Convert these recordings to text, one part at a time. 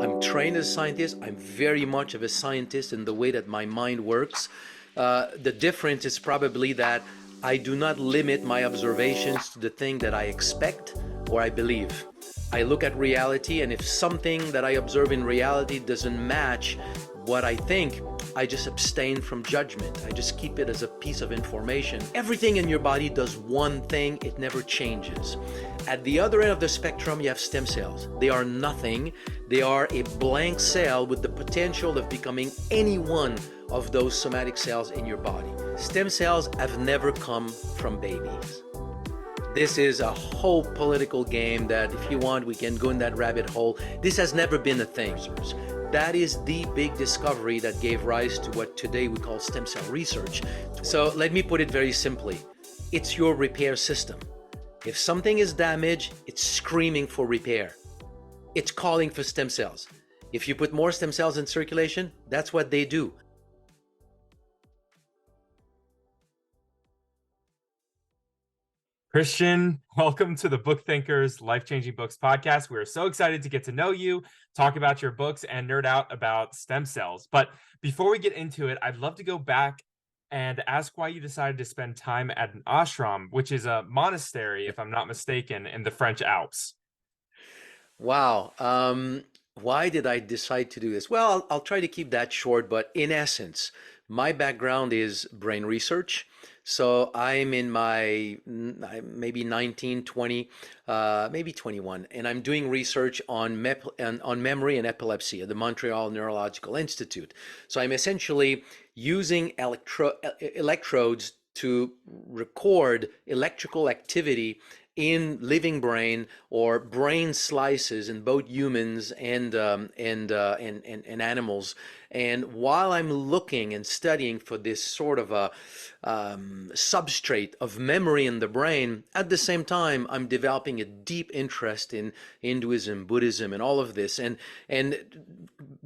I'm trained as a scientist. I'm very much of a scientist in the way that my mind works. The difference is probably that I do not limit my observations to the thing that I expect or I believe. I look at reality, and if something that I observe in reality doesn't match what I think, I just abstain from judgment. I just keep it as a piece of information. Everything in your body does one thing, it never changes. At the other end of the spectrum, you have stem cells. They are nothing. They are a blank cell with the potential of becoming any one of those somatic cells in your body. Stem cells have never come from babies. This is a whole political game that, if you want, we can go in that rabbit hole. This has never been a thing. That is the big discovery that gave rise to what today we call stem cell research. So let me put it very simply. It's your repair system. If something is damaged, it's screaming for repair. It's calling for stem cells. If you put more stem cells in circulation, that's what they do. Christian, welcome to the Book Thinkers Life-Changing Books podcast. We're so excited to get to know you, talk about your books, and nerd out about stem cells. But before we get into it, I'd love to go back and ask why you decided to spend time at an ashram, which is a monastery, if I'm not mistaken, in the French Alps. Wow. Why did I decide to do this? Well, I'll try to keep that short, but in essence, my background is brain research. So I'm in my maybe 19, 20, maybe 21, and I'm doing research on memory and epilepsy at the Montreal Neurological Institute. So I'm essentially using electrodes to record electrical activity in living brain or brain slices in both humans and animals. And while I'm looking and studying for this sort of a substrate of memory in the brain, at the same time I'm developing a deep interest in Hinduism, Buddhism, and all of this, and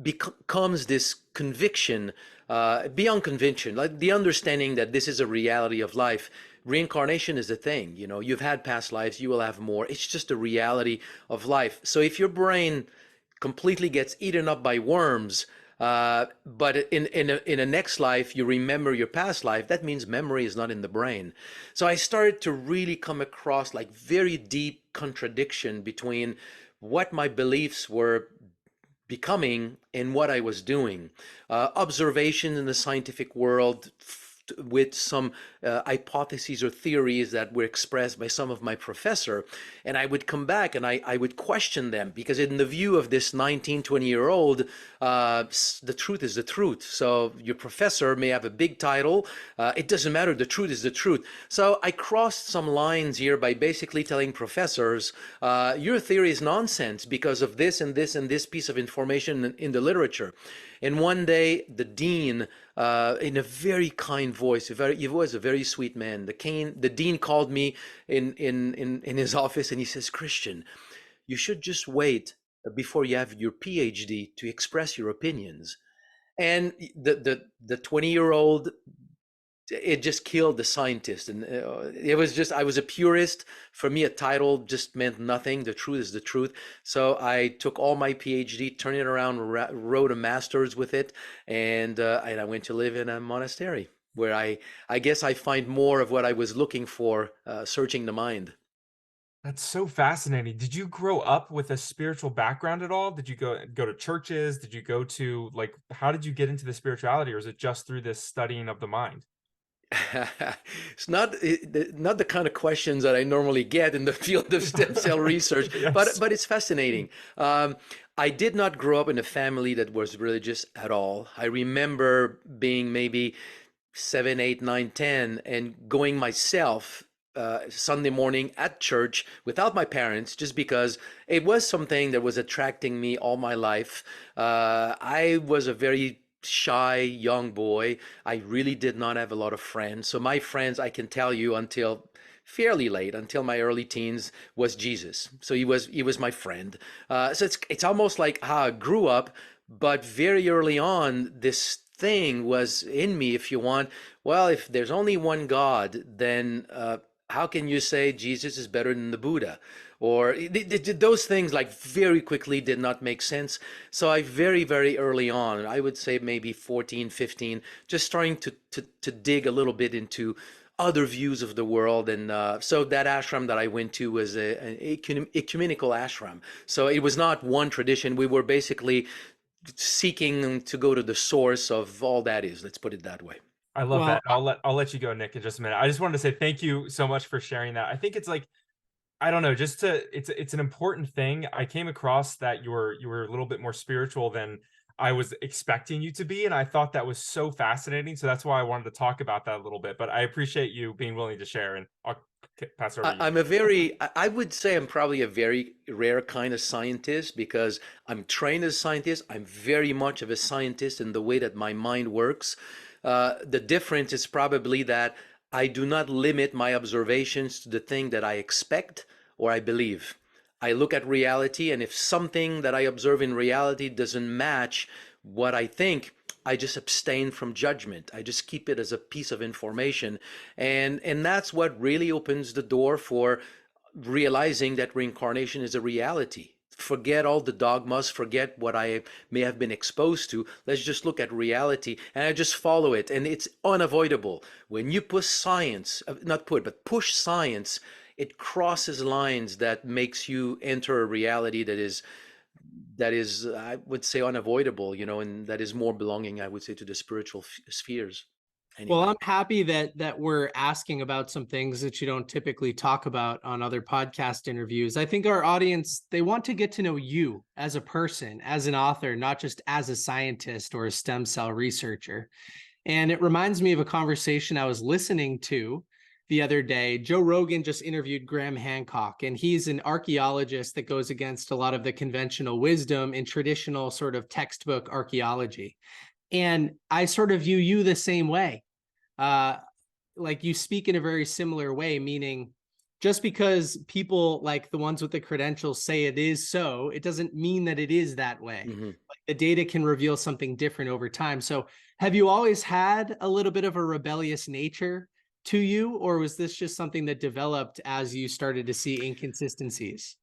becomes this conviction, beyond conviction, like the understanding that this is a reality of life. Reincarnation is a thing. You know, you've had past lives, you will have more. It's just a reality of life. So if your brain completely gets eaten up by worms, but in a next life you remember your past life, that means memory is not in the brain. So I started to really come across like very deep contradiction between what my beliefs were becoming and what I was doing. Observation in the scientific world with some hypotheses or theories that were expressed by some of my professor, and I would come back and I would question them, because in the view of this 19, 20-year-old, the truth is the truth. So your professor may have a big title, it doesn't matter, the truth is the truth. So I crossed some lines here by basically telling professors, your theory is nonsense because of this and this and this piece of information in the literature. And one day, the dean, in a very kind voice, he was a very sweet man. The dean called me in his office, and he says, "Christian, you should just wait before you have your PhD to express your opinions." And the 20-year-old, it just killed the scientist. And it was just, I was a purist. For me, a title just meant nothing. The truth is the truth. So I took all my PhD, turned it around, wrote a master's with it, and I went to live in a monastery where I guess I find more of what I was looking for, searching the mind. That's so fascinating. Did you grow up with a spiritual background at all? Did you go to churches? Did you go to, like, how did you get into the spirituality, or is it just through this studying of the mind? It's not the kind of questions that I normally get in the field of stem cell research, Yes. but it's fascinating. I did not grow up in a family that was religious at all. I remember being maybe 7, 8, 9, 10, and going myself Sunday morning at church without my parents, just because it was something that was attracting me all my life. I was a very shy young boy. I really did not have a lot of friends. So my friends, I can tell you, until fairly late, until my early teens, was Jesus. So he was my friend. So it's almost like how I grew up, but very early on, this thing was in me, if you want. Well, if there's only one God, then how can you say Jesus is better than the Buddha? Or those things like very quickly did not make sense. So I very, very early on, I would say maybe 14, 15, just starting to dig a little bit into other views of the world. And so that ashram that I went to was an ecumenical ashram. So it was not one tradition. We were basically seeking to go to the source of all that is. Let's put it that way. I love Well, that. I'll let you go, Nick, in just a minute. I just wanted to say thank you so much for sharing that. I think it's like, I don't know, just to it's an important thing. I came across that you were a little bit more spiritual than I was expecting you to be, and I thought that was so fascinating. So that's why I wanted to talk about that a little bit. But I appreciate you being willing to share, and I'll pass it over to you. I'm a very, I would say I'm probably a very rare kind of scientist because I'm trained as a scientist. I'm very much of a scientist in the way that my mind works. The difference is probably that I do not limit my observations to the thing that I expect or I believe. I look at reality, and if something that I observe in reality doesn't match what I think, I just abstain from judgment. I just keep it as a piece of information. And that's what really opens the door for realizing that reincarnation is a reality. Forget all the dogmas, forget what I may have been exposed to. Let's just look at reality, and I just follow it. And it's unavoidable. When you push science, not put, but push science, it crosses lines that makes you enter a reality that is, I would say, unavoidable, and that is more belonging, I would say, to the spiritual spheres. well, Anyway. I'm happy that we're asking about some things that you don't typically talk about on other podcast interviews. I think our audience, they want to get to know you as a person, as an author, not just as a scientist or a stem cell researcher. And it reminds me of a conversation I was listening to the other day. Joe Rogan just interviewed Graham Hancock, and he's an archaeologist that goes against a lot of the conventional wisdom in traditional sort of textbook archaeology. And I sort of view you the same way. Like you speak in a very similar way, meaning just because people like the ones with the credentials say it is so, it doesn't mean that it is that way. Mm-hmm. Like the data can reveal something different over time. So have you always had a little bit of a rebellious nature to you, or was this just something that developed as you started to see inconsistencies?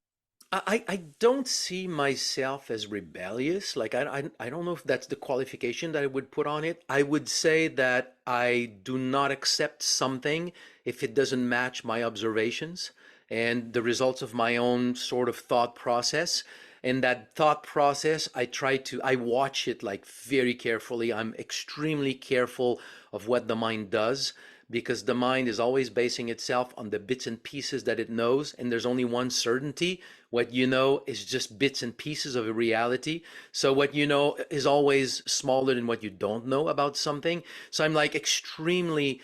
I don't see myself as rebellious. Like I don't know if that's the qualification that I would put on it. I would say that I do not accept something if it doesn't match my observations and the results of my own sort of thought process. And that thought process, I watch it like very carefully. I'm extremely careful of what the mind does because the mind is always basing itself on the bits and pieces that it knows, and there's only one certainty. What you know is just bits and pieces of a reality. So what you know is always smaller than what you don't know about something. So I'm like extremely,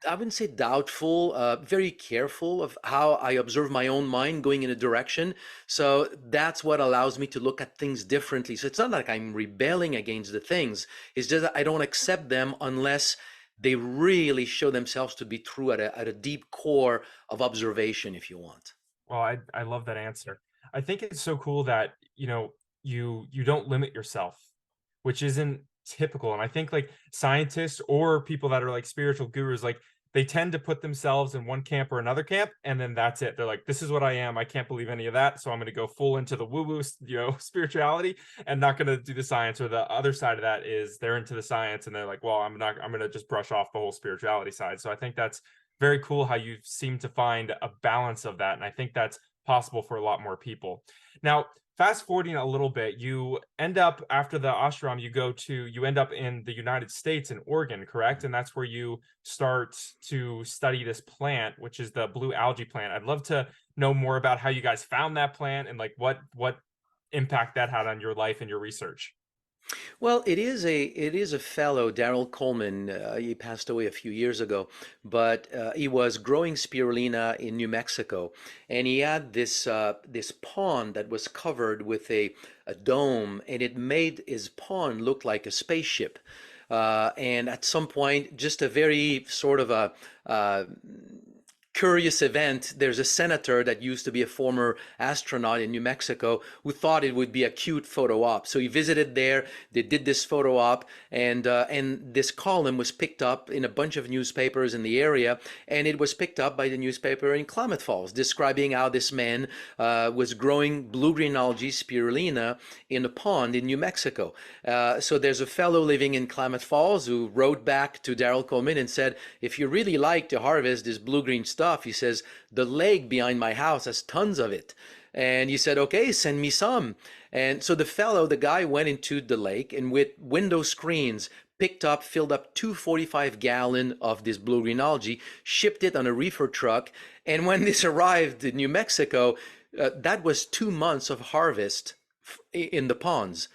I wouldn't say doubtful, very careful of how I observe my own mind going in a direction. So that's what allows me to look at things differently. So it's not like I'm rebelling against the things. It's just that I don't accept them unless they really show themselves to be true at a deep core of observation, if you want. Well, I love that answer. I think it's so cool that, you don't limit yourself, which isn't typical. And I think like scientists or people that are like spiritual gurus, like they tend to put themselves in one camp or another camp, and then that's it. They're like, this is what I am. I can't believe any of that. So I'm going to go full into the woo-woo, spirituality and not going to do the science. Or the other side of that is they're into the science and they're like, well, I'm going to just brush off the whole spirituality side. So I think that's very cool how you seem to find a balance of that. And I think that's possible for a lot more people. Now, fast forwarding a little bit, you end up after the ashram, you end up in the United States in Oregon, correct? And that's where you start to study this plant, which is the blue algae plant. I'd love to know more about how you guys found that plant and like what impact that had on your life and your research. Well, it is a fellow, Daryl Coleman. He passed away a few years ago, but he was growing spirulina in New Mexico, and he had this pond that was covered with a dome, and it made his pond look like a spaceship. And at some point, just a very sort of a curious event. There's a senator that used to be a former astronaut in New Mexico who thought it would be a cute photo op. So he visited there. They did this photo op, and this column was picked up in a bunch of newspapers in the area, and it was picked up by the newspaper in Klamath Falls, describing how this man was growing blue-green algae, spirulina, in a pond in New Mexico. So there's a fellow living in Klamath Falls who wrote back to Daryl Coleman and said, if you really like to harvest this blue-green stuff, he says, the lake behind my house has tons of it. And he said, okay, send me some. And so the guy went into the lake and with window screens filled up 245-gallon of this blue-green algae, shipped it on a reefer truck. And when this arrived in New Mexico, that was 2 months of harvest in the ponds.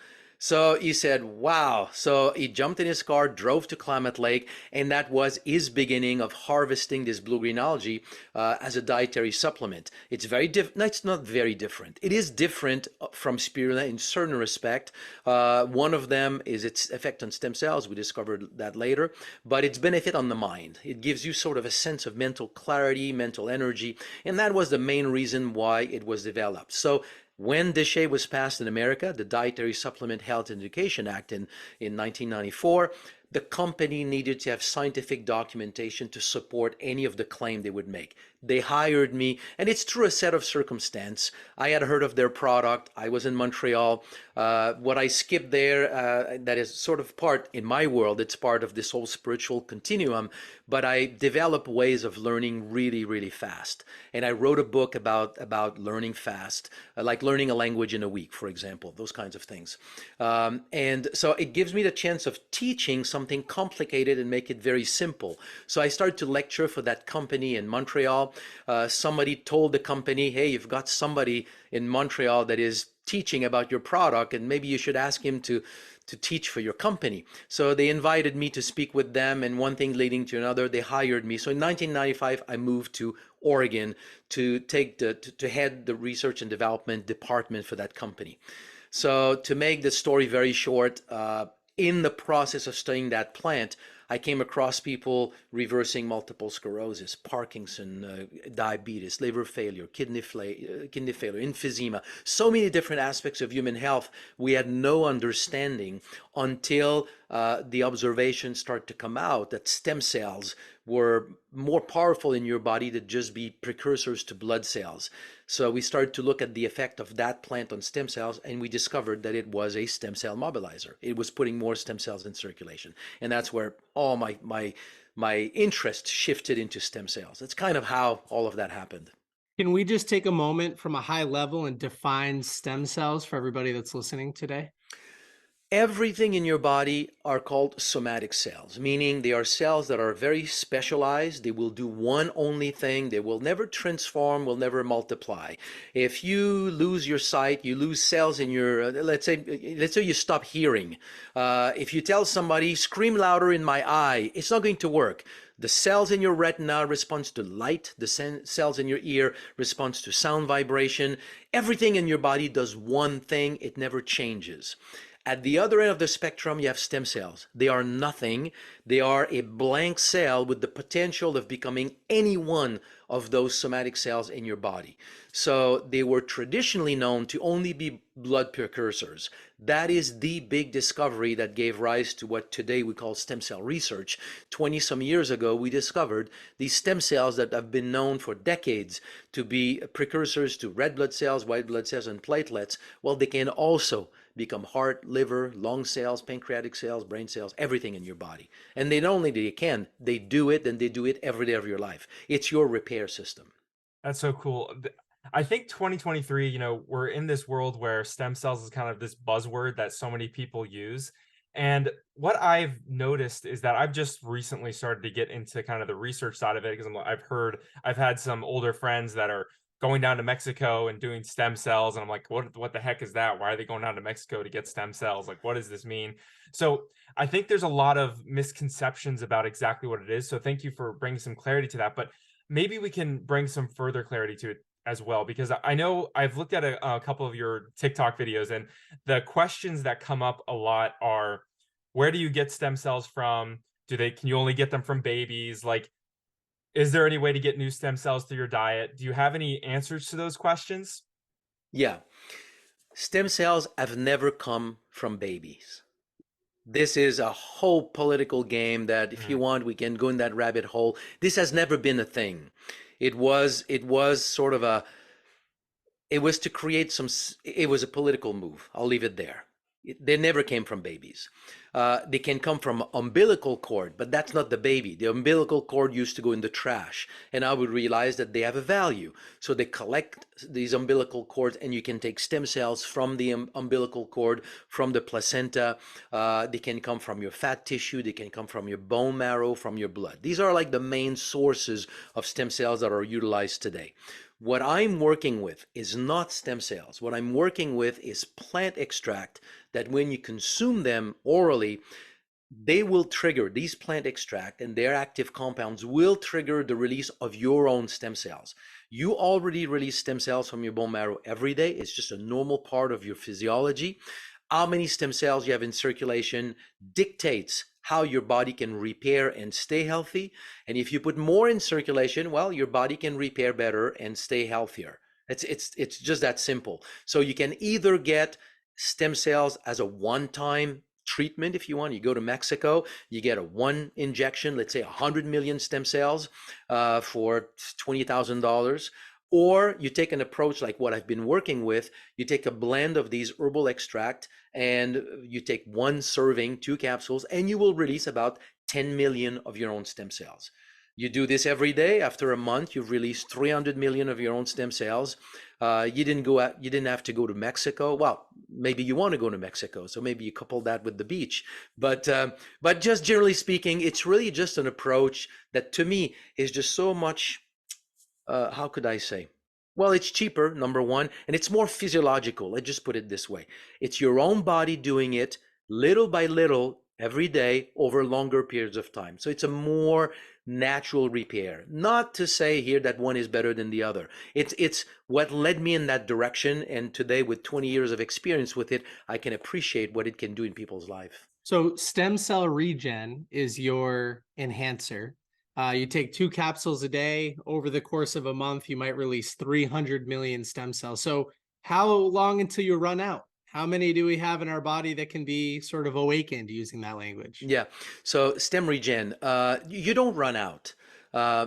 So he said, wow. So he jumped in his car, drove to Klamath Lake, and that was his beginning of harvesting this blue-green algae as a dietary supplement. It's very different. No, it's not very different. It is different from spirulina in certain respect. One of them is its effect on stem cells. We discovered that later, but its benefit on the mind. It gives you sort of a sense of mental clarity, mental energy, and that was the main reason why it was developed. So when DSHEA was passed in America, the Dietary Supplement Health and Education Act in 1994, the company needed to have scientific documentation to support any of the claim they would make. They hired me, and it's through a set of circumstance. I had heard of their product. I was in Montreal. What I skipped there, that is sort of part, in my world, it's part of this whole spiritual continuum, but I developed ways of learning really, really fast. And I wrote a book about learning fast, like learning a language in a week, for example, those kinds of things. And so it gives me the chance of teaching something complicated and make it very simple. So I started to lecture for that company in Montreal. Somebody told the company, hey, you've got somebody in Montreal that is teaching about your product, and maybe you should ask him to teach for your company. So they invited me to speak with them, and one thing leading to another, they hired me. So in 1995, I moved to Oregon to head the research and development department for that company. So to make the story very short, in the process of studying that plant, I came across people reversing multiple sclerosis, Parkinson, diabetes, liver failure, kidney failure, emphysema, so many different aspects of human health we had no understanding until the observations start to come out that stem cells were more powerful in your body than just be precursors to blood cells. So we started to look at the effect of that plant on stem cells, and we discovered that it was a stem cell mobilizer. It was putting more stem cells in circulation. And that's where all my interest shifted into stem cells. That's kind of how all of that happened. Can we just take a moment from a high level and define stem cells for everybody that's listening today? Everything in your body are called somatic cells, meaning they are cells that are very specialized. They will do one only thing. They will never transform, will never multiply. If you lose your sight, you lose cells in your, let's say you stop hearing. If you tell somebody, scream louder in my eye, it's not going to work. The cells in your retina respond to light. The cells in your ear respond to sound vibration. Everything in your body does one thing. It never changes. At the other end of the spectrum, you have stem cells. They are nothing. They are a blank cell with the potential of becoming any one of those somatic cells in your body. So they were traditionally known to only be blood precursors. That is the big discovery that gave rise to what today we call stem cell research. 20-some years ago, we discovered these stem cells that have been known for decades to be precursors to red blood cells, white blood cells, and platelets. Well, they can also become heart, liver, lung cells, pancreatic cells, brain cells, everything in your body. And they not only they do it, and they do it every day of your life. It's your repair system. That's so cool. I think 2023, we're in this world where stem cells is kind of this buzzword that so many people use. And what I've noticed is that I've just recently started to get into kind of the research side of it, because I've had some older friends that are going down to Mexico and doing stem cells. And I'm like, what the heck is that? Why are they going down to Mexico to get stem cells? Like, what does this mean? So I think there's a lot of misconceptions about exactly what it is. So thank you for bringing some clarity to that. But maybe we can bring some further clarity to it as well, because I know I've looked at a couple of your TikTok videos, and the questions that come up a lot are, where do you get stem cells from? Can you only get them from babies? Like, Is there any way to get new stem cells through your diet? Do you have any answers to those questions? Yeah. Stem cells have never come from babies. This is a whole political game that if you Mm, want, we can go in that rabbit hole. This has never been a thing. It was sort of a, it was to create some, it was a political move. I'll leave it there. They never came from babies. They can come from umbilical cord, but that's not the baby. The umbilical cord used to go in the trash, and I would realize that they have a value. So they collect these umbilical cords, and you can take stem cells from the umbilical cord, from the placenta. They can come from your fat tissue. They can come from your bone marrow, from your blood. These are like the main sources of stem cells that are utilized today. What I'm working with is not stem cells. What I'm working with is plant extract that when you consume them orally, they will trigger these plant extract and their active compounds will trigger the release of your own stem cells. You already release stem cells from your bone marrow every day. It's just a normal part of your physiology. How many stem cells you have in circulation dictates how your body can repair and stay healthy. And if you put more in circulation, well, your body can repair better and stay healthier. It's just that simple. So you can either get stem cells as a one-time treatment if you want. You go to Mexico, you get a one injection, let's say 100 million stem cells for $20,000. Or you take an approach like what I've been working with. You take a blend of these herbal extract and you take one serving, 2 capsules, and you will release about 10 million of your own stem cells. You do this every day. After a month, you've released 300 million of your own stem cells. You didn't have to go to Mexico. Well, maybe you want to go to Mexico, so maybe you couple that with the beach. But just generally speaking, it's really just an approach that to me is just so much. How could I say? Well, it's cheaper, number one, and it's more physiological. Let's just put it this way. It's your own body doing it little by little every day over longer periods of time. So it's a more natural repair. Not to say here that one is better than the other. It's what led me in that direction. And today, with 20 years of experience with it, I can appreciate what it can do in people's life. So stem cell regen is your enhancer. You take 2 capsules a day. Over the course of a month, you might release 300 million stem cells. So how long until you run out? How many do we have in our body that can be sort of awakened, using that language? Yeah. So Stem Regen, you don't run out.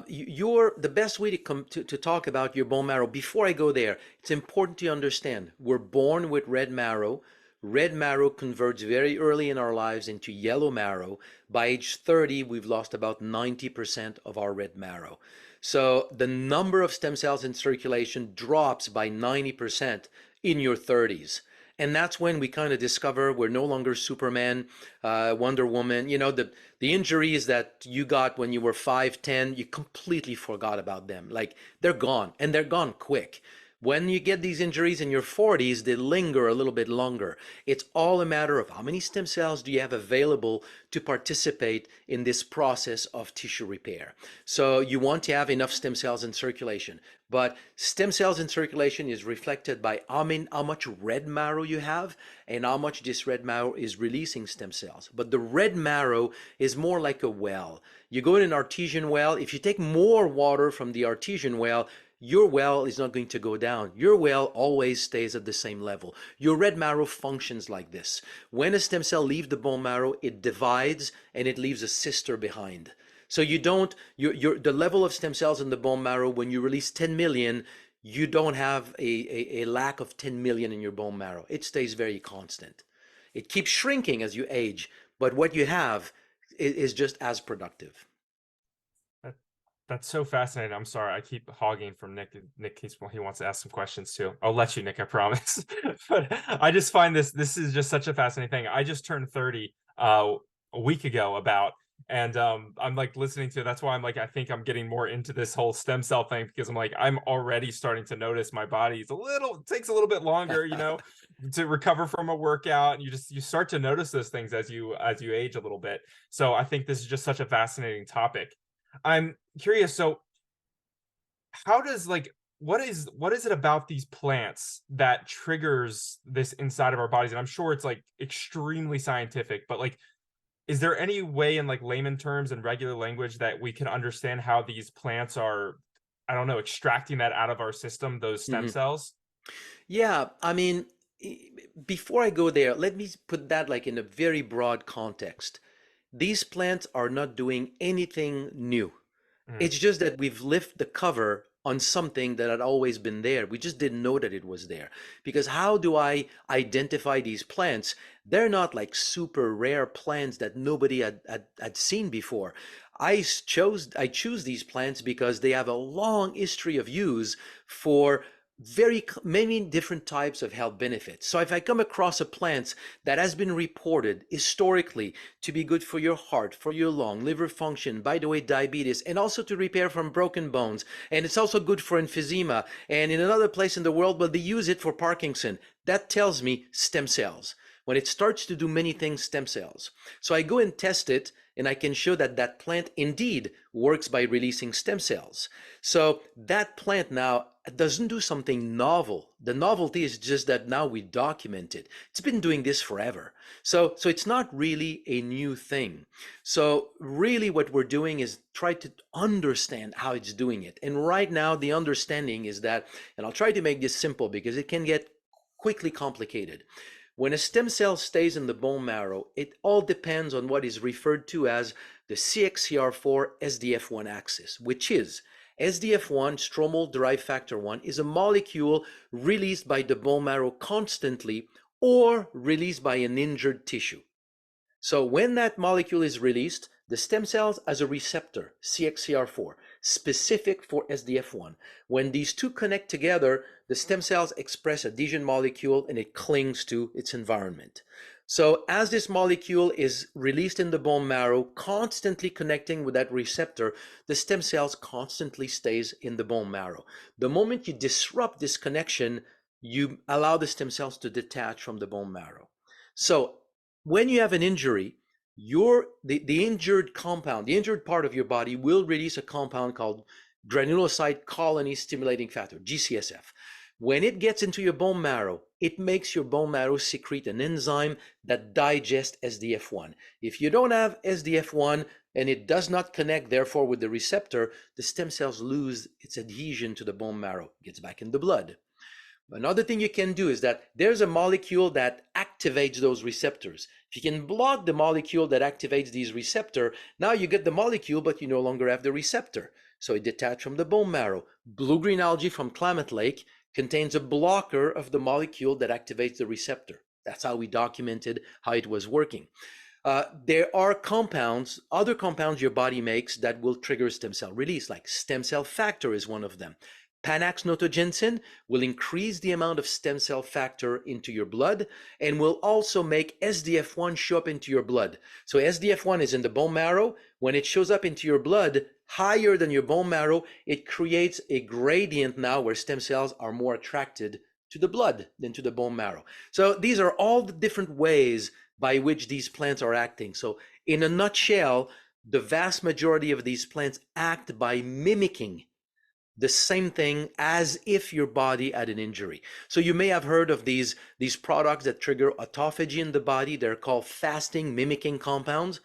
You're the best way to talk about your bone marrow. Before I go there, it's important to understand we're born with red marrow. Red marrow converts very early in our lives into yellow marrow. By age 30, we've lost about 90% of our red marrow. So the number of stem cells in circulation drops by 90% in your 30s. And that's when we kind of discover we're no longer Superman, Wonder Woman. You know, the injuries that you got when you were 5, 10, you completely forgot about them. Like they're gone, and they're gone quick. When you get these injuries in your 40s, they linger a little bit longer. It's all a matter of how many stem cells do you have available to participate in this process of tissue repair. So you want to have enough stem cells in circulation. But stem cells in circulation is reflected by how much red marrow you have and how much this red marrow is releasing stem cells. But the red marrow is more like a well. You go in an artesian well. If you take more water from the artesian well, your well is not going to go down. Your well always stays at the same level. Your red marrow functions like this. When a stem cell leaves the bone marrow, it divides and it leaves a sister behind. So you don't, the level of stem cells in the bone marrow, when you release 10 million, you don't have a lack of 10 million in your bone marrow. It stays very constant. It keeps shrinking as you age, but what you have is just as productive. That's so fascinating. I'm sorry, I keep hogging from Nick. Nick, he wants to ask some questions too. I'll let you, Nick, I promise. But I just find this is just such a fascinating thing. I just turned 30 a week ago and I'm like listening to it. That's why I'm like, I think I'm getting more into this whole stem cell thing, because I'm like, I'm already starting to notice my body's it takes a little bit longer, to recover from a workout. And you start to notice those things as you age a little bit. So I think this is just such a fascinating topic. I'm curious. So how does what is it about these plants that triggers this inside of our bodies? And I'm sure it's like extremely scientific, but like, Is there any way in like layman terms and regular language that we can understand how these plants are, I don't know, extracting that out of our system, those stem Mhm. cells? Yeah, I mean, before I go there, let me put that like in a very broad context. These plants are not doing anything new. Mm, It's just that we've lifted the cover on something that had always been there. We just didn't know that it was there. Because how do I identify these plants? They're not like super rare plants that nobody had seen before. I choose these plants because they have a long history of use for many different types of health benefits. So if I come across a plant that has been reported historically to be good for your heart, for your lung, liver function, by the way, diabetes, and also to repair from broken bones. And it's also good for emphysema. And in another place in the world, well, they use it for Parkinson. That tells me stem cells. When it starts to do many things, stem cells. So I go and test it, and I can show that that plant indeed works by releasing stem cells. So that plant now doesn't do something novel. The novelty is just that now we document it. It's been doing this forever. So it's not really a new thing. So really what we're doing is try to understand how it's doing it. And right now the understanding is that, and I'll try to make this simple because it can get quickly complicated. When a stem cell stays in the bone marrow, it all depends on what is referred to as the CXCR4 SDF1 axis, which is SDF1, stromal derived factor 1, is a molecule released by the bone marrow constantly or released by an injured tissue. So when that molecule is released, the stem cells has a receptor, CXCR4, specific for SDF1. When these two connect together, the stem cells express adhesion molecule and it clings to its environment. So as this molecule is released in the bone marrow, constantly connecting with that receptor, the stem cells constantly stays in the bone marrow. The moment you disrupt this connection, you allow the stem cells to detach from the bone marrow. So when you have an injury, the injured compound, the injured part of your body will release a compound called granulocyte colony stimulating factor, GCSF. When it gets into your bone marrow, it makes your bone marrow secrete an enzyme that digests SDF1. If you don't have SDF1 and it does not connect, therefore, with the receptor, the stem cells lose its adhesion to the bone marrow, gets back in the blood. Another thing you can do is that there's a molecule that activates those receptors. If you can block the molecule that activates these receptors, now you get the molecule, but you no longer have the receptor. So it detached from the bone marrow. Blue-green algae from Klamath Lake contains a blocker of the molecule that activates the receptor. That's how we documented how it was working. There are compounds, other compounds your body makes that will trigger stem cell release, like stem cell factor is one of them. Panax notogensin will increase the amount of stem cell factor into your blood and will also make SDF1 show up into your blood. So SDF1 is in the bone marrow. When it shows up into your blood higher than your bone marrow, it creates a gradient now where stem cells are more attracted to the blood than to the bone marrow. So these are all the different ways by which these plants are acting. So in a nutshell, the vast majority of these plants act by mimicking the same thing as if your body had an injury. So you may have heard of these products that trigger autophagy in the body. They're called fasting mimicking compounds.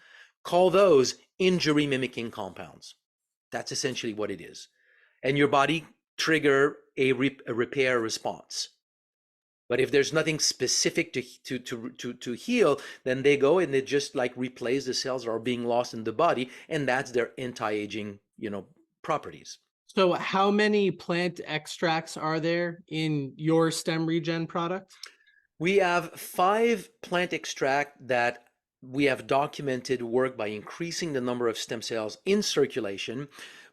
Call those injury mimicking compounds. That's essentially what it is. And your body trigger a repair response. But if there's nothing specific to heal, then they go and they just like replace the cells that are being lost in the body, and that's their anti-aging, properties. So how many plant extracts are there in your Stem Regen product? We have 5 plant extract that we have documented work by increasing the number of stem cells in circulation.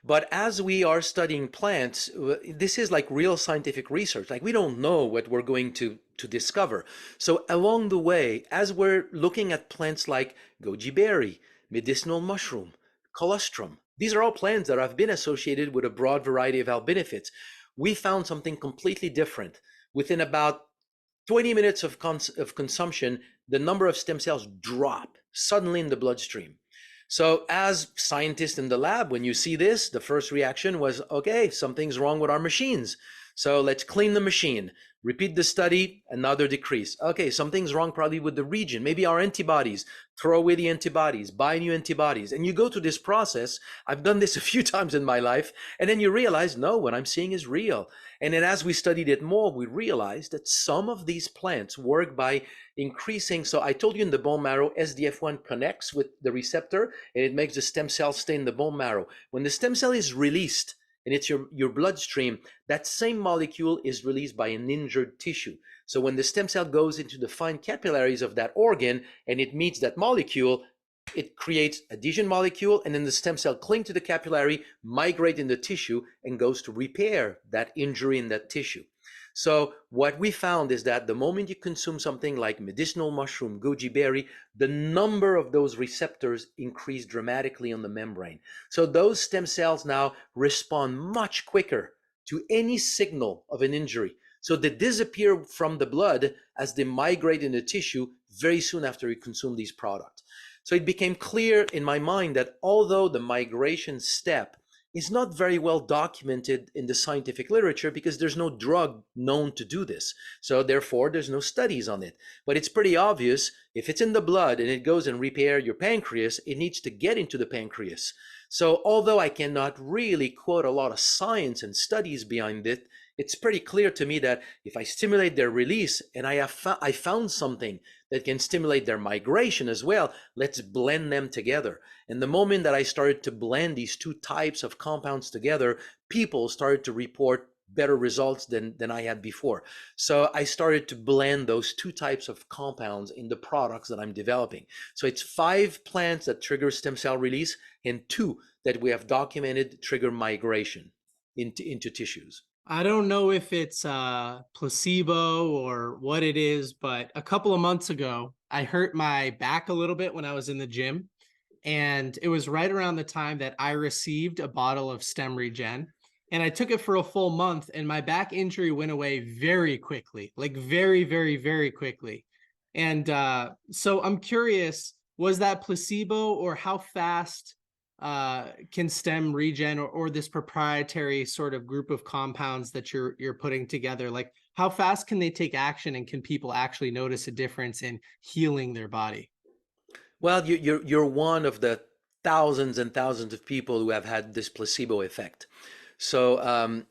But as we are studying plants, this is like real scientific research. Like we don't know what we're going to discover. So along the way, as we're looking at plants like goji berry, medicinal mushroom, colostrum, these are all plants that have been associated with a broad variety of health benefits. We found something completely different. Within about 20 minutes of consumption, the number of stem cells drop suddenly in the bloodstream. So as scientists in the lab, when you see this, the first reaction was, okay, something's wrong with our machines. So let's clean the machine. Repeat the study, another decrease. Okay, something's wrong probably with the region. Maybe our antibodies. Throw away the antibodies, buy new antibodies. And you go through this process. I've done this a few times in my life. And then you realize, no, what I'm seeing is real. And then as we studied it more, we realized that some of these plants work by increasing. So I told you in the bone marrow, SDF1 connects with the receptor and it makes the stem cell stay in the bone marrow. When the stem cell is released, and it's your bloodstream, that same molecule is released by an injured tissue. So when the stem cell goes into the fine capillaries of that organ and it meets that molecule, it creates adhesion molecule, and then the stem cell cling to the capillary, migrate in the tissue, and goes to repair that injury in that tissue. So what we found is that the moment you consume something like medicinal mushroom, goji berry, the number of those receptors increase dramatically on the membrane. So those stem cells now respond much quicker to any signal of an injury. So they disappear from the blood as they migrate in the tissue very soon after you consume these products. So it became clear in my mind that although the migration step is not very well documented in the scientific literature because there's no drug known to do this. So therefore, there's no studies on it. But it's pretty obvious if it's in the blood and it goes and repair your pancreas, it needs to get into the pancreas. So although I cannot really quote a lot of science and studies behind it, it's pretty clear to me that if I stimulate their release and I found something that can stimulate their migration as well, let's blend them together. And the moment that I started to blend these two types of compounds together, people started to report better results than I had before. So I started to blend those two types of compounds in the products that I'm developing. So it's 5 plants that trigger stem cell release and 2 that we have documented trigger migration into tissues. I don't know if it's placebo or what it is, but a couple of months ago, I hurt my back a little bit when I was in the gym. And it was right around the time that I received a bottle of Stem Regen. And I took it for a full month, and my back injury went away very quickly, like very, very, very quickly. And so I'm curious, was that placebo, or how fast can Stem Regen or this proprietary sort of group of compounds that you're putting together, like how fast can they take action, and can people actually notice a difference in healing their body? Well, you're one of the thousands and thousands of people who have had this placebo effect. So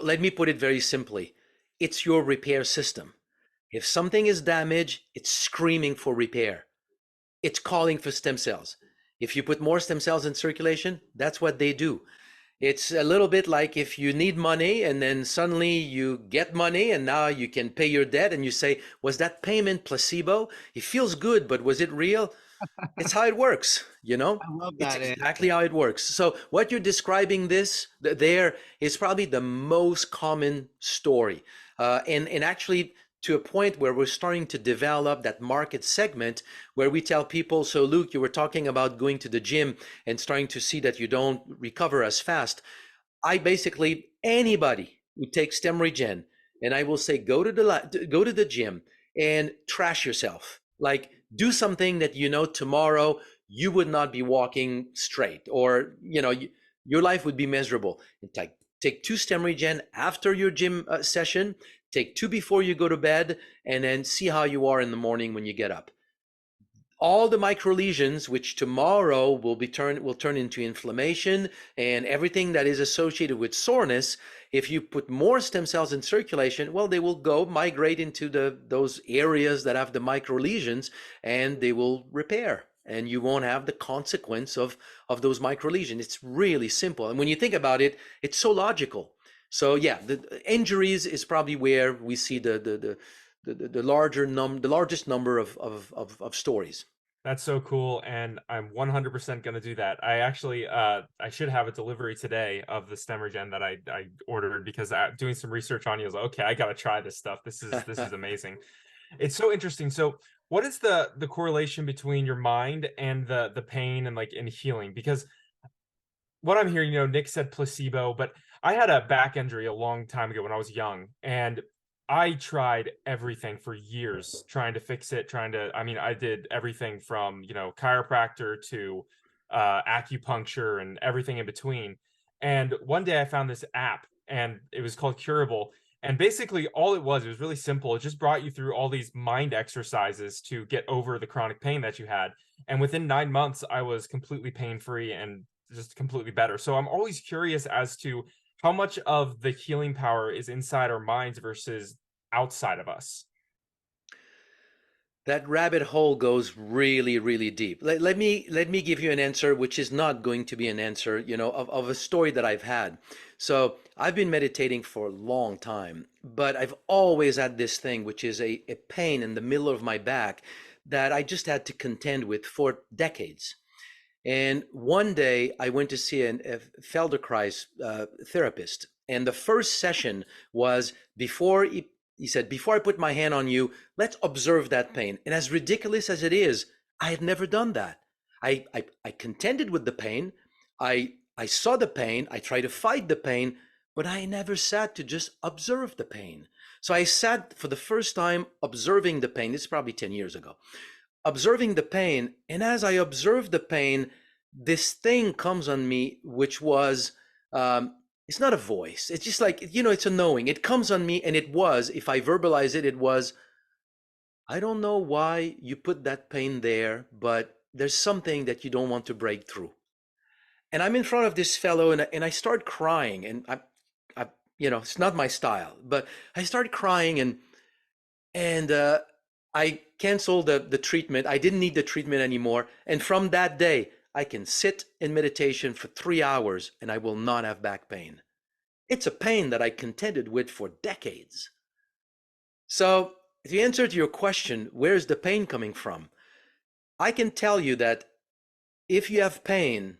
let me put it very simply. It's your repair system. If something is damaged, it's screaming for repair. It's calling for stem cells. If you put more stem cells in circulation, that's what they do. It's a little bit like if you need money and then suddenly you get money and now you can pay your debt and you say, was that payment placebo? It feels good, but was it real? It's how it works, you know? I love It's that. exactly how it works. So what you're describing there is probably the most common story. And actually to a point where we're starting to develop that market segment where we tell people, so Luke, you were talking about going to the gym and starting to see that you don't recover as fast. Anybody who takes Stem Regen, and I will say, go to the gym and trash yourself. Like, do something that you know tomorrow you would not be walking straight, or your life would be miserable. Take 2 Stem Regen after your gym session, take 2 before you go to bed, and then see how you are in the morning when you get up. All the micro lesions, which tomorrow will turn into inflammation and everything that is associated with soreness, if you put more stem cells in circulation, well, they will go migrate into those areas that have the micro lesions, and they will repair, and you won't have the consequence of those micro lesions. It's really simple, and when you think about it, it's so logical. So yeah, the injuries is probably where we see the largest number of stories. That's so cool, and I'm 100% gonna do that. I actually, I should have a delivery today of the Stem Regen that I ordered, because doing some research on you, I was like, okay, I gotta try this stuff. This is amazing. It's so interesting. So, what is the correlation between your mind and the pain and like in healing? Because what I'm hearing, Nick said placebo, but I had a back injury a long time ago when I was young, and I tried everything for years trying to fix it, I did everything from, chiropractor to acupuncture and everything in between. And one day I found this app, and it was called Curable. And basically all it was really simple. It just brought you through all these mind exercises to get over the chronic pain that you had. And within 9 months, I was completely pain-free and just completely better. So I'm always curious as to how much of the healing power is inside our minds versus outside of us. That rabbit hole goes really, really deep. Let me give you an answer, which is not going to be an answer, of a story that I've had. So I've been meditating for a long time, but I've always had this thing, which is a pain in the middle of my back that I just had to contend with for decades. And one day I went to see a Feldenkrais therapist, and the first session was before he said, before I put my hand on you, let's observe that pain. And as ridiculous as it is, I had never done that. I contended with the pain. I saw the pain. I tried to fight the pain, but I never sat to just observe the pain. So I sat for the first time observing the pain. This is probably 10 years ago. Observing the pain. And as I observed the pain, this thing comes on me, which was, it's not a voice. It's just like, it's a knowing. It comes on me, and it was, if I verbalize it, it was, I don't know why you put that pain there, but there's something that you don't want to break through. And I'm in front of this fellow, and I start crying, and I it's not my style, but I start crying, and I canceled the treatment. I didn't need the treatment anymore. And from that day, I can sit in meditation for 3 hours and I will not have back pain. It's a pain that I contended with for decades. So the answer to your question, where is the pain coming from? I can tell you that if you have pain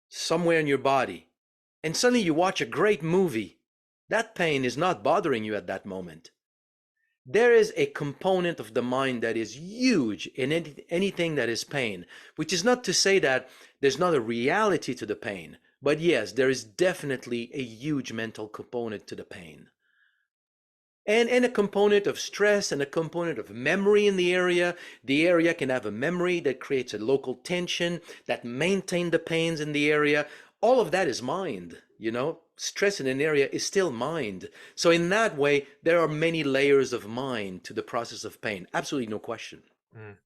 somewhere in your body and suddenly you watch a great movie, that pain is not bothering you at that moment. There is a component of the mind that is huge in anything that is pain, which is not to say that there's not a reality to the pain, but yes, there is definitely a huge mental component to the pain. And a component of stress and a component of memory in the area. The area can have a memory that creates a local tension that maintains the pains in the area. All of that is mind, Stress in an area is still mind. So in that way, there are many layers of mind to the process of pain. Absolutely no question. Mm.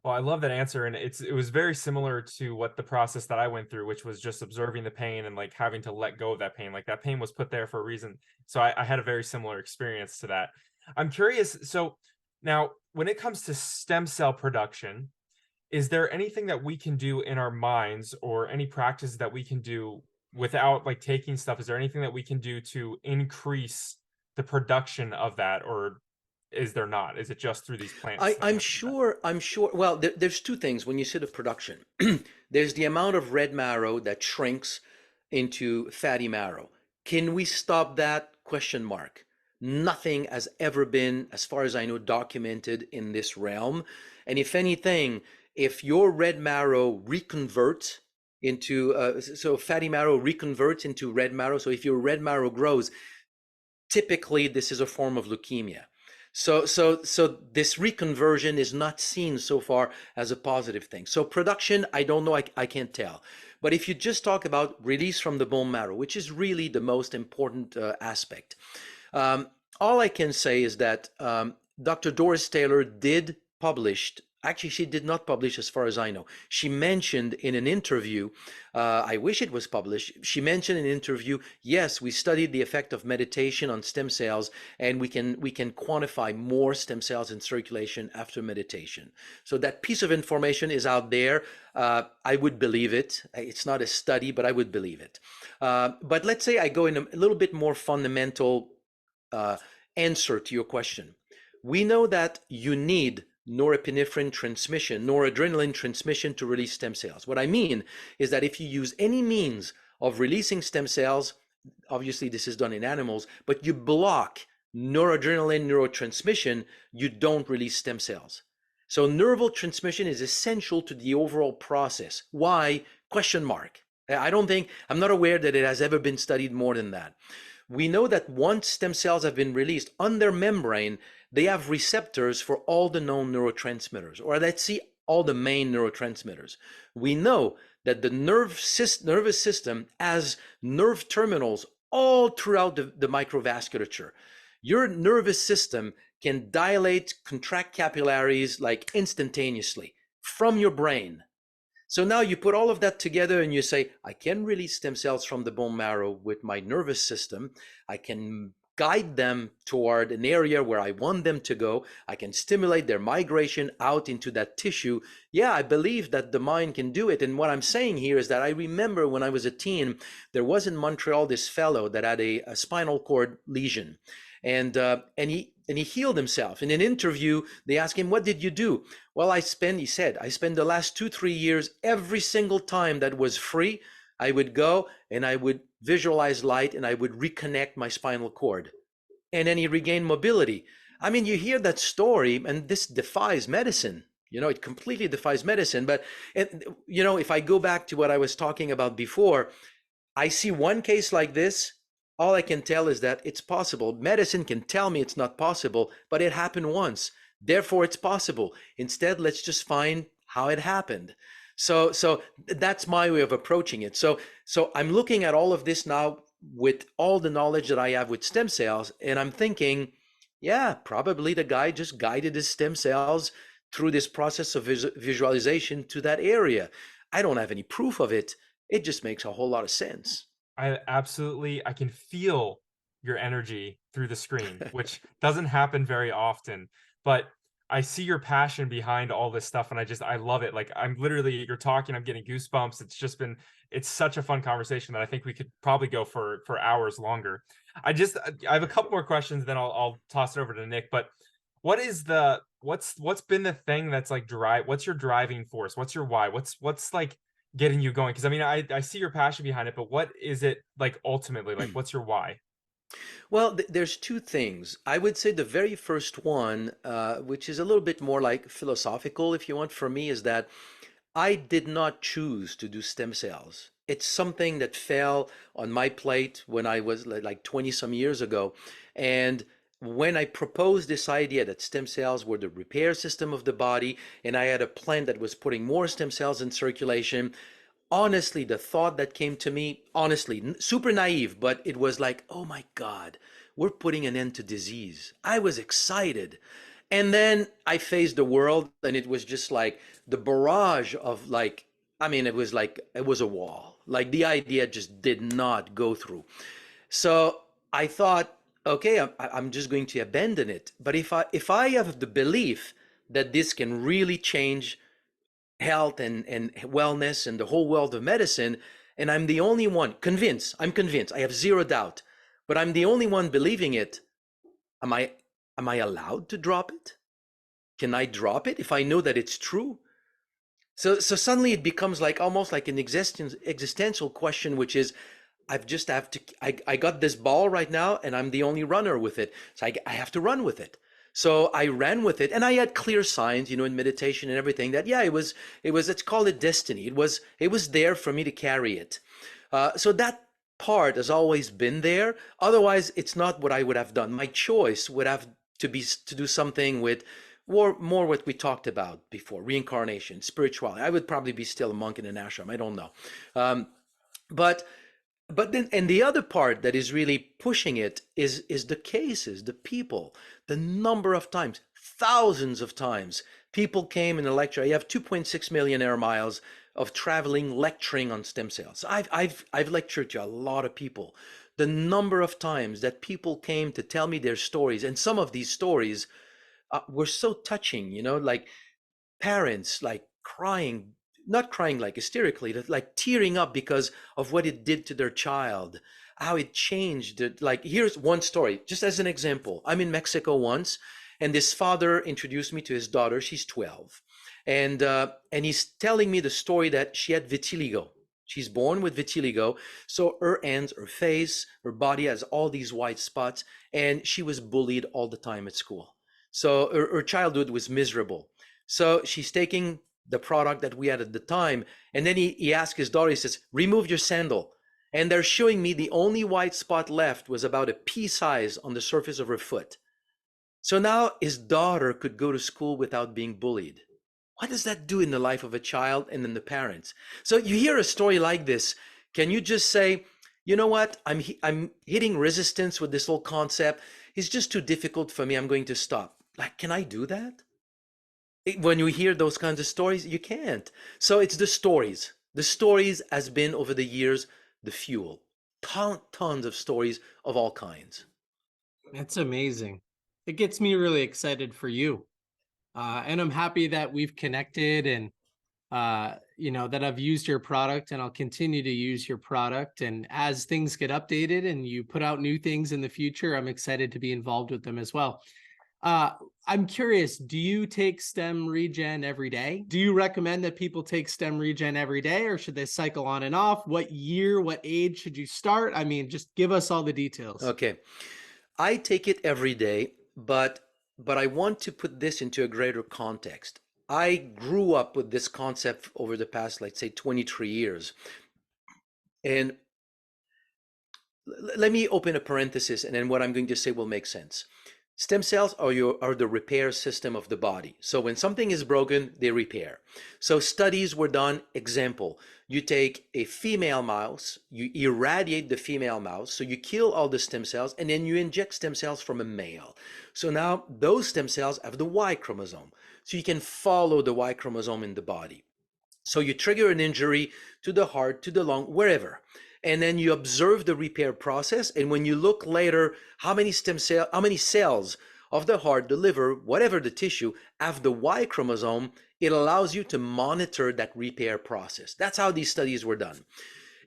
Well, I love that answer. And it was very similar to what the process that I went through, which was just observing the pain and like having to let go of that pain. Like that pain was put there for a reason. So I had a very similar experience to that. I'm curious. So now when it comes to stem cell production, is there anything that we can do in our minds or any practice that we can do without like taking stuff? Is there anything that we can do to increase the production of that, or is there not? Is it just through these plants? I'm sure. Well, there's two things when you say the production. There's the amount of red marrow that shrinks into fatty marrow. Can we stop that? Question mark. Nothing has ever been, as far as I know, documented in this realm. And if anything, if your red marrow reconverts into, so fatty marrow reconverts into red marrow. So if your red marrow grows, typically this is a form of leukemia. So this reconversion is not seen so far as a positive thing. So production, I don't know, I can't tell. But if you just talk about release from the bone marrow, which is really the most important aspect, all I can say is that Dr. Doris Taylor did publish. Actually, she did not publish as far as I know. She mentioned in an interview, I wish it was published, she mentioned in an interview, yes, we studied the effect of meditation on stem cells, and we can quantify more stem cells in circulation after meditation. So that piece of information is out there. I would believe it. It's not a study, but I would believe it. But let's say I go in a little bit more fundamental answer to your question. We know that you need norepinephrine transmission, noradrenaline transmission to release stem cells. What I mean is that if you use any means of releasing stem cells, obviously this is done in animals, but you block noradrenaline neurotransmission, you don't release stem cells. So nerval transmission is essential to the overall process. Why? Question mark. I'm not aware that it has ever been studied more than that. We know that once stem cells have been released on their membrane, they have receptors for all the known neurotransmitters, or let's see, all the main neurotransmitters. We know that the nervous system has nerve terminals all throughout the microvasculature. Your nervous system can dilate, contract capillaries like instantaneously from your brain. So now you put all of that together and you say, I can release stem cells from the bone marrow with my nervous system. I can guide them toward an area where I want them to go. I can stimulate their migration out into that tissue. Yeah, I believe that the mind can do it. And what I'm saying here is that I remember when I was a teen, there was in Montreal this fellow that had a spinal cord lesion. And he healed himself. In an interview, they asked him, what did you do? Well, he said, I spent the last 2-3 years, every single time that was free, I would go and I would visualize light and I would reconnect my spinal cord. And then he regained mobility. I mean, you hear that story and this defies medicine. It completely defies medicine. But, if I go back to what I was talking about before, I see one case like this. All I can tell is that it's possible. Medicine can tell me it's not possible, but it happened once. Therefore, it's possible. Instead, let's just find how it happened. So that's my way of approaching it. So I'm looking at all of this now with all the knowledge that I have with stem cells, and I'm thinking, yeah, probably the guy just guided his stem cells through this process of visualization to that area. I don't have any proof of it. It just makes a whole lot of sense. I can feel your energy through the screen, which doesn't happen very often, but I see your passion behind all this stuff. And I love it. Like you're talking, I'm getting goosebumps. It's such a fun conversation that I think we could probably go for hours longer. I have a couple more questions, then I'll toss it over to Nick, but what's been the thing that's like what's your driving force? What's your why? What's like getting you going? Because I mean, I see your passion behind it, but what is it like ultimately? Like, what's your why? Well, there's two things. I would say the very first one, which is a little bit more like philosophical, if you want, for me, is that I did not choose to do stem cells. It's something that fell on my plate when I was like 20 some years ago. And when I proposed this idea that stem cells were the repair system of the body, and I had a plan that was putting more stem cells in circulation, honestly, the thought that came to me, honestly, super naive, but it was like, oh my God, we're putting an end to disease. I was excited. And then I faced the world, and it was just like the barrage of like, I mean, it was a wall. Like the idea just did not go through. So I thought, okay, I'm just going to abandon it. But if I have the belief that this can really change health and wellness and the whole world of medicine, and I'm the only one I'm convinced, I have zero doubt, but I'm the only one believing it, am I allowed to drop it? Can I drop it if I know that it's true? So suddenly it becomes like almost like an existential question, which is, I got this ball right now and I'm the only runner with it. So I have to run with it. So I ran with it, and I had clear signs, in meditation and everything, that yeah, it was, let's call it destiny. It was there for me to carry it. So that part has always been there. Otherwise, it's not what I would have done. My choice would have to be to do something with more what we talked about before: reincarnation, spirituality. I would probably be still a monk in an ashram. I don't know. But then, and the other part that is really pushing it is the cases, the people, the number of times, thousands of times people came in a lecture. I have 2.6 million air miles of traveling, lecturing on stem cells. I've lectured to a lot of people. The number of times that people came to tell me their stories, and some of these stories were so touching, like parents like crying, not crying like hysterically, like tearing up because of what it did to their child, how it changed it. Like, here's one story, just as an example. I'm in Mexico once, and this father introduced me to his daughter. She's 12. And he's telling me the story that she had vitiligo. She's born with vitiligo. So her hands, her face, her body has all these white spots, and she was bullied all the time at school. So her childhood was miserable. So she's taking the product that we had at the time. And then he asked his daughter, he says, remove your sandal. And they're showing me the only white spot left was about a pea size on the surface of her foot. So now his daughter could go to school without being bullied. What does that do in the life of a child and in the parents? So you hear a story like this, can you just say, you know what, I'm hitting resistance with this whole concept. it's just too difficult for me. I'm going to stop. Like, can I do that? When you hear those kinds of stories, you can't. So it's the stories. The stories has been over the years the fuel. Tons of stories of all kinds. That's amazing. It gets me really excited for you. And I'm happy that we've connected and that I've used your product and I'll continue to use your product. And as things get updated and you put out new things in the future, I'm excited to be involved with them as well. I'm curious, do you take Stem Regen every day? Do you recommend that people take Stem Regen every day, or should they cycle on and off? What year, what age should you start? I mean, just give us all the details. Okay. I take it every day, but I want to put this into a greater context. I grew up with this concept over the past, let's say, 23 years. And let me open a parenthesis, and then what I'm going to say will make sense. Stem cells are the repair system of the body. So when something is broken, they repair. So studies were done. Example, you take a female mouse, you irradiate the female mouse, so you kill all the stem cells, and then you inject stem cells from a male. So now those stem cells have the Y chromosome. So you can follow the Y chromosome in the body. So you trigger an injury to the heart, to the lung, wherever. And then you observe the repair process. And when you look later, how many cells of the heart, the liver, whatever the tissue, have the Y chromosome, it allows you to monitor that repair process. That's how these studies were done.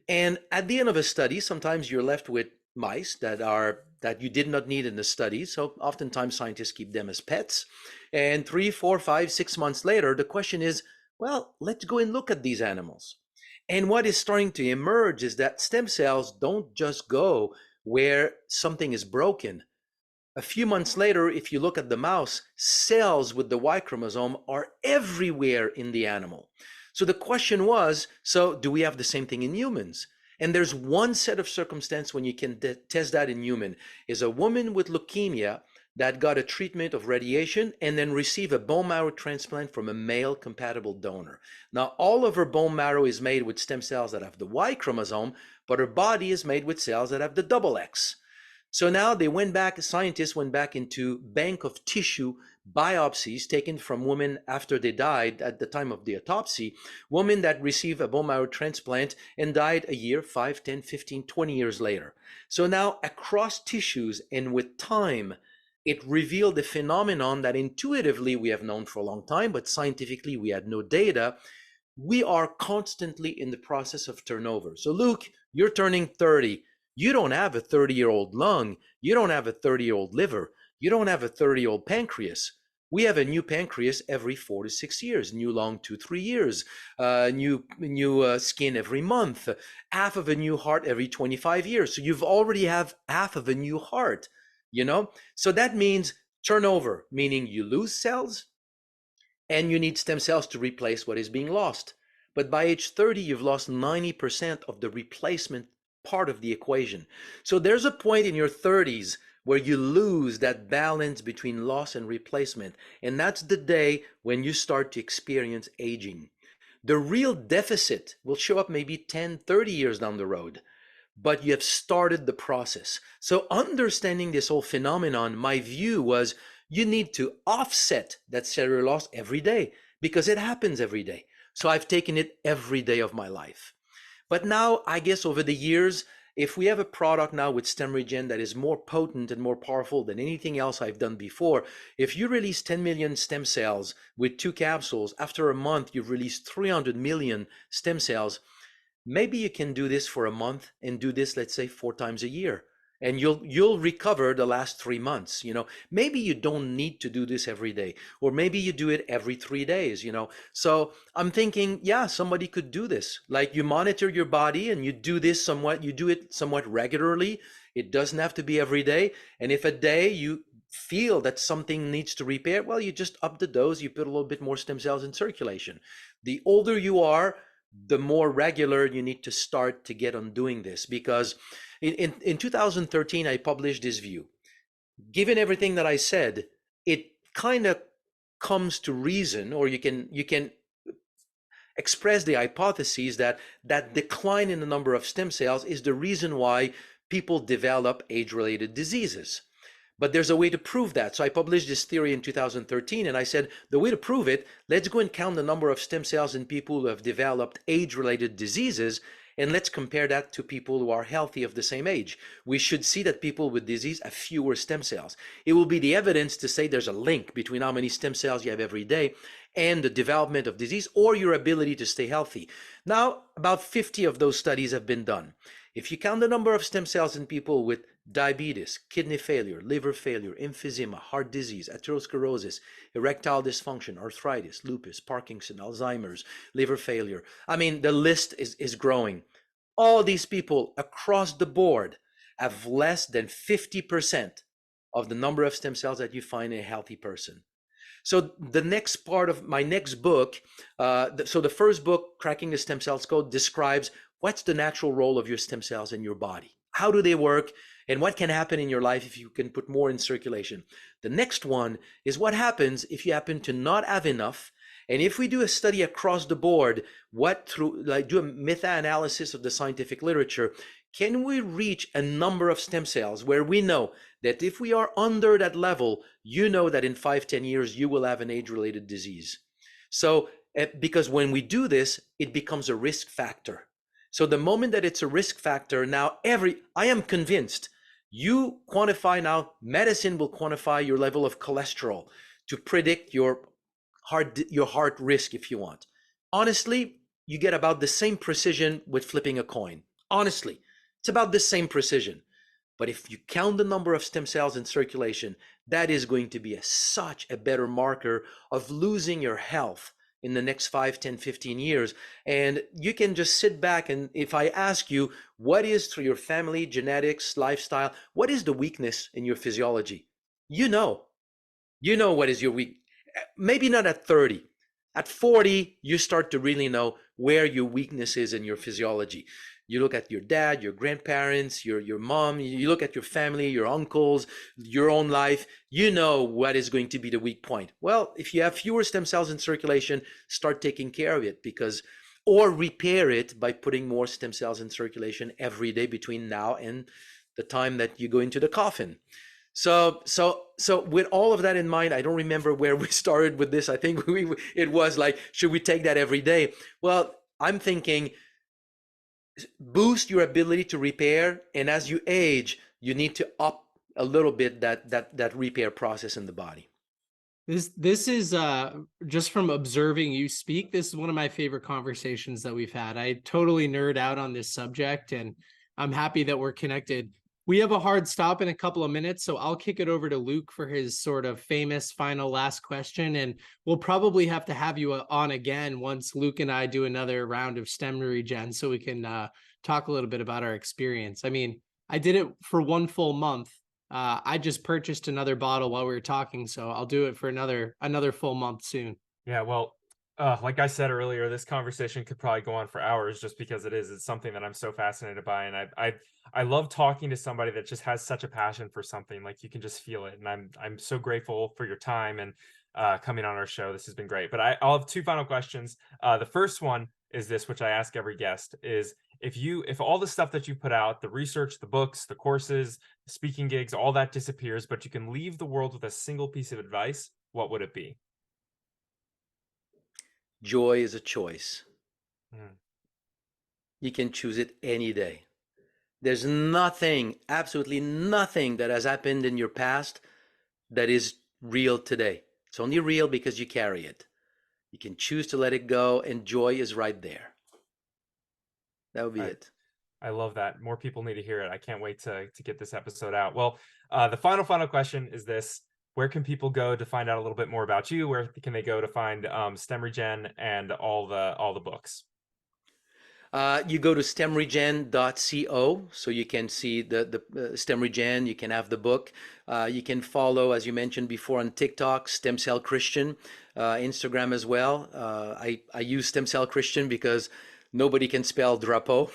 And at the end of a study, sometimes you're left with mice that you did not need in the study. So oftentimes scientists keep them as pets. And 3, 4, 5, 6 months later, the question is, well, let's go and look at these animals. And what is starting to emerge is that stem cells don't just go where something is broken. A few months later, if you look at the mouse, cells with the Y chromosome are everywhere in the animal. So the question was, so do we have the same thing in humans? And there's one set of circumstance when you can test that in human, is a woman with leukemia that got a treatment of radiation and then received a bone marrow transplant from a male compatible donor. Now, all of her bone marrow is made with stem cells that have the Y chromosome, but her body is made with cells that have the double X. So now scientists went back into bank of tissue biopsies taken from women after they died at the time of the autopsy, women that received a bone marrow transplant and died a year, 5, 10, 15, 20 years later. So now across tissues and with time, it revealed a phenomenon that intuitively we have known for a long time, but scientifically we had no data. We are constantly in the process of turnover. So Luke, you're turning 30. You don't have a 30-year-old lung. You don't have a 30-year-old liver. You don't have a 30-year-old pancreas. We have a new pancreas every 4 to 6 years, new lung 2, 3 years, new skin every month, half of a new heart every 25 years. So you've already have half of a new heart. So that means turnover, meaning you lose cells and you need stem cells to replace what is being lost. But by age 30, you've lost 90% of the replacement part of the equation. So there's a point in your 30s where you lose that balance between loss and replacement. And that's the day when you start to experience aging. The real deficit will show up maybe 10, 30 years down the road, but you have started the process. So understanding this whole phenomenon, my view was you need to offset that cellular loss every day because it happens every day. So I've taken it every day of my life. But now, I guess over the years, if we have a product now with Stem Regen that is more potent and more powerful than anything else I've done before, if you release 10 million stem cells with 2 capsules, after a month, you've released 300 million stem cells. Maybe you can do this for a month and do this, let's say, 4 times a year, and you'll recover the last 3 months. Maybe you don't need to do this every day, or maybe you do it every 3 days. So I'm thinking, yeah, somebody could do this. Like, you monitor your body and you do it somewhat regularly. It doesn't have to be every day. And if a day you feel that something needs to repair, well, you just up the dose, you put a little bit more stem cells in circulation. The older you are, the more regular you need to start to get on doing this, because in 2013 I published this view. Given everything that I said, it kind of comes to reason, or you can express the hypothesis that decline in the number of stem cells is the reason why people develop age-related diseases. But there's a way to prove that. So I published this theory in 2013, and I said, the way to prove it, let's go and count the number of stem cells in people who have developed age-related diseases, and let's compare that to people who are healthy of the same age. We should see that people with disease have fewer stem cells. It will be the evidence to say there's a link between how many stem cells you have every day and the development of disease or your ability to stay healthy. Now, about 50 of those studies have been done. If you count the number of stem cells in people with diabetes, kidney failure, liver failure, emphysema, heart disease, atherosclerosis, erectile dysfunction, arthritis, lupus, Parkinson, Alzheimer's, liver failure. I mean, the list is growing. All these people across the board have less than 50% of the number of stem cells that you find in a healthy person. So the next part of my next book, so the first book, Cracking the Stem Cells Code, describes what's the natural role of your stem cells in your body. How do they work? And what can happen in your life if you can put more in circulation? The next one is what happens if you happen to not have enough. And if we do a study across the board, do a meta-analysis of the scientific literature, can we reach a number of stem cells where we know that if we are under that level, you know that in 5-10 years, you will have an age-related disease. So, because when we do this, it becomes a risk factor. So the moment that it's a risk factor, now I am convinced you quantify now, medicine will quantify your level of cholesterol to predict your heart risk if you want. Honestly, you get about the same precision with flipping a coin. Honestly, it's about the same precision. But if you count the number of stem cells in circulation, that is going to be such a better marker of losing your health in the next 5, 10, 15 years. And you can just sit back, and if I ask you, what is through your family, genetics, lifestyle, what is the weakness in your physiology? You know what is your weak. Maybe not at 30. At 40, you start to really know where your weakness is in your physiology. You look at your dad, your grandparents, your mom, you look at your family, your uncles, your own life, you know what is going to be the weak point. Well, if you have fewer stem cells in circulation, start taking care of it or repair it by putting more stem cells in circulation every day between now and the time that you go into the coffin. So with all of that in mind, I don't remember where we started with this. I think it was like, should we take that every day? Well, I'm thinking, boost your ability to repair, and as you age, you need to up a little bit that repair process in the body. This is just from observing you speak, this is one of my favorite conversations that we've had. I totally nerd out on this subject, and I'm happy that we're connected. We have a hard stop in a couple of minutes, so I'll kick it over to Luke for his sort of famous final last question, and we'll probably have to have you on again once Luke and I do another round of Stem Regen, so we can talk a little bit about our experience. I mean, I did it for 1 full month. I just purchased another bottle while we were talking, so I'll do it for another full month soon. Yeah, well, like I said earlier, this conversation could probably go on for hours just because it's something that I'm so fascinated by, and I love talking to somebody that just has such a passion for something. Like, you can just feel it, and I'm so grateful for your time and coming on our show. This has been great. But I'll have 2 final questions. The first one is this, which I ask every guest, is if all the stuff that you put out, the research, the books, the courses, the speaking gigs, all that disappears, but you can leave the world with a single piece of advice, what would it be? Joy is a choice. Mm. You can choose it any day. There's nothing, absolutely nothing that has happened in your past that is real today. It's only real because you carry it. You can choose to let it go, and joy is right there. That would be it. I love that. More people need to hear it. I can't wait to get this episode out. Well, the final question is this. Where can people go to find out a little bit more about you? Where can they go to find Stem Regen and all the books? You go to stemregen.co, so you can see the Stem Regen. You can have the book. You can follow, as you mentioned before, on TikTok, Stem Cell Christian, Instagram as well. I use Stem Cell Christian because nobody can spell Drapeau.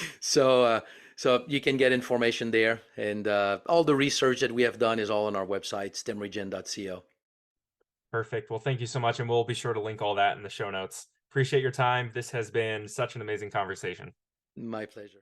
So you can get information there, and all the research that we have done is all on our website, stemregen.co. Perfect. Well, thank you so much, and we'll be sure to link all that in the show notes. Appreciate your time. This has been such an amazing conversation. My pleasure.